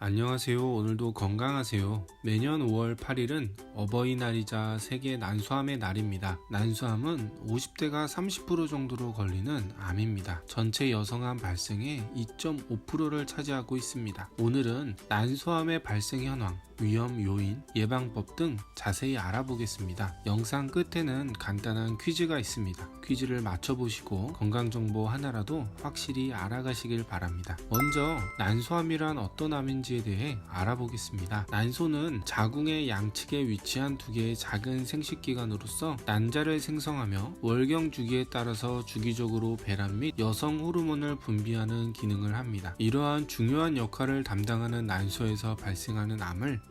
안녕하세요. 오늘도 건강하세요. 매년 5월 8일은 어버이날이자 세계 난소암의 날입니다. 난소암은 50대가 30% 정도로 걸리는 암입니다. 전체 여성암 발생의 2.5%를 차지하고 있습니다. 오늘은 난소암의 발생 현황, 위험 요인, 예방법 등 자세히 알아보겠습니다. 영상 끝에는 간단한 퀴즈가 있습니다. 퀴즈를 맞춰보시고 건강정보 하나라도 확실히 알아가시길 바랍니다. 먼저 난소암이란 어떤 암인지에 대해 알아보겠습니다. 난소는 자궁의 양측에 위치한 두 개의 작은 생식기관으로서 난자를 생성하며 월경 주기에 따라서 주기적으로 배란 및 여성 호르몬을 분비하는 기능을 합니다. 이러한 중요한 역할을 담당하는 난소에서 발생하는 암을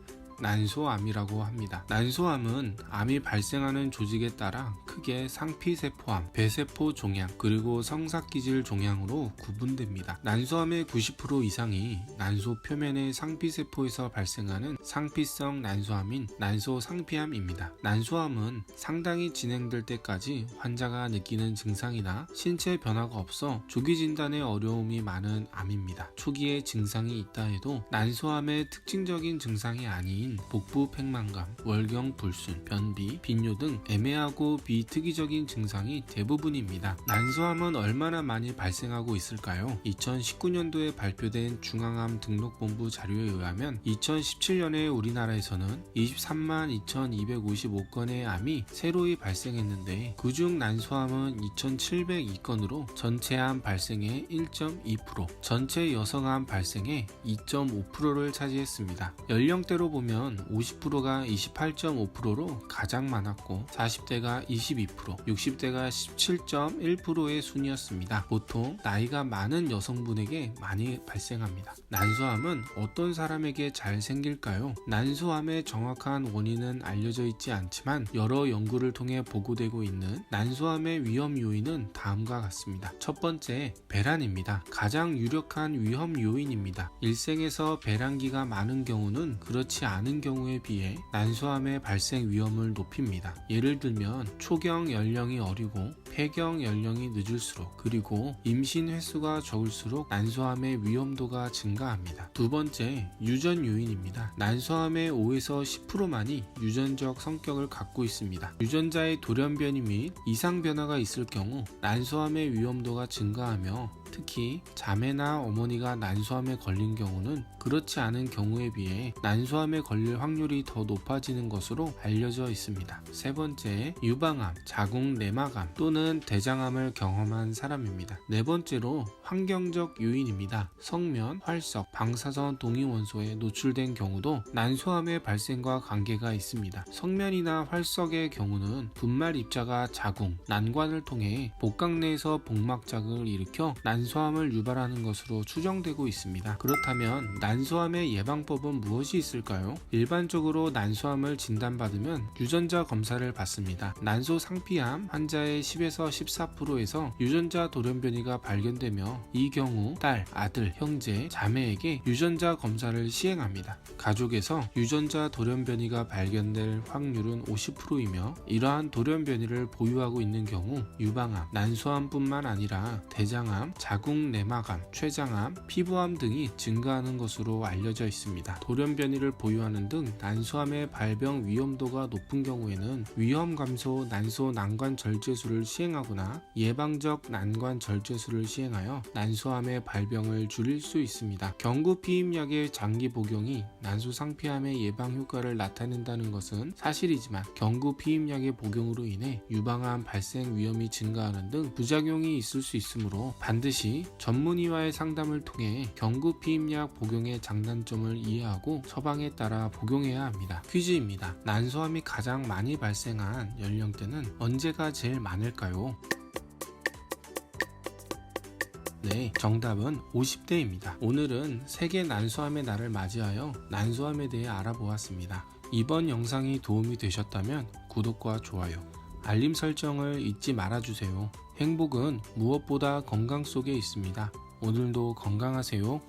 난소암이라고 합니다. 난소암은 암이 발생하는 조직에 따라 크게 상피세포암, 배세포 종양, 그리고 성삭기질 종양으로 구분됩니다. 난소암의 90% 이상이 난소 표면의 상피세포에서 발생하는 상피성 난소암인 난소상피암입니다. 난소암은 상당히 진행될 때까지 환자가 느끼는 증상이나 신체 변화가 없어 조기 진단에 어려움이 많은 암입니다. 초기에 증상이 있다 해도 난소암의 특징적인 증상이 아닌 복부 팽만감, 월경 불순, 변비, 빈뇨 등 애매하고 비특이적인 증상이 대부분입니다. 난소암은 얼마나 많이 발생하고 있을까요? 2019년도에 발표된 중앙암 등록본부 자료에 의하면 2017년에 우리나라에서는 23만 2,255건의 암이 새로이 발생했는데 그중 난소암은 2,702건으로 전체 암 발생의 1.2%, 전체 여성암 발생의 2.5%를 차지했습니다. 연령대로 보면 50%가 28.5%로 가장 많았고 40대가 22%, 60대가 17.1%의 순이었습니다. 보통 나이가 많은 여성분에게 많이 발생합니다. 난소암은 어떤 사람에게 잘 생길까요? 난소암의 정확한 원인은 알려져 있지 않지만 여러 연구를 통해 보고되고 있는 난소암의 위험 요인은 다음과 같습니다. 첫 번째, 배란입니다. 가장 유력한 위험 요인입니다. 일생에서 배란기가 많은 경우는 그렇지 않은 경우에 비해 난소암의 발생 위험을 높입니다. 예를 들면 초경 연령이 어리고 폐경 연령이 늦을수록, 그리고 임신 횟수가 적을수록 난소암의 위험도가 증가합니다. 두 번째, 유전 요인입니다. 난소암의 5에서 10%만이 유전적 성격을 갖고 있습니다. 유전자의 돌연변이 및 이상 변화가 있을 경우 난소암의 위험도가 증가하며 특히 자매나 어머니가 난소암에 걸린 경우는 그렇지 않은 경우에 비해 난소암에 걸릴 확률이 더 높아지는 것으로 알려져 있습니다. 세 번째, 유방암, 자궁 내막암 또는 대장암을 경험한 사람입니다. 네 번째로 환경적 요인입니다. 성면, 활석, 방사선 동위원소에 노출된 경우도 난소암의 발생과 관계가 있습니다. 성면이나 활석의 경우는 분말 입자가 자궁, 난관을 통해 복강 내에서 복막 자극을 일으켜 난소암을 유발하는 것으로 추정되고 있습니다. 그렇다면 난소암의 예방법은 무엇이 있을까요? 일반적으로 난소암을 진단받으면 유전자 검사를 받습니다. 난소상피암 환자의 10에서 14%에서 유전자 돌연변이가 발견되며 이 경우 딸, 아들, 형제, 자매에게 유전자 검사를 시행합니다. 가족에서 유전자 돌연변이가 발견될 확률은 50%이며 이러한 돌연변이를 보유하고 있는 경우 유방암, 난소암뿐만 아니라 대장암, 자궁 내막암, 췌장암, 피부암 등이 증가하는 것으로 알려져 있습니다. 돌연변이를 보유하는 등 난소암의 발병 위험도가 높은 경우에는 위험 감소 난소 난관 절제술을 시행하거나 예방적 난관 절제술을 시행하여 난소암의 발병을 줄일 수 있습니다. 경구 피임약의 장기 복용이 난소 상피암의 예방 효과를 나타낸다는 것은 사실이지만 경구 피임약의 복용으로 인해 유방암 발생 위험이 증가하는 등 부작용이 있을 수 있으므로 반드시 전문의와의 상담을 통해 경구 피임약 복용의 장단점을 이해하고 처방에 따라 복용해야 합니다. 퀴즈입니다. 난소암이 가장 많이 발생한 연령대는 언제가 제일 많을까요? 네, 정답은 50대입니다. 오늘은 세계 난소암의 날을 맞이하여 난소암에 대해 알아보았습니다. 이번 영상이 도움이 되셨다면 구독과 좋아요, 알림 설정을 잊지 말아주세요. 행복은 무엇보다 건강 속에 있습니다. 오늘도 건강하세요.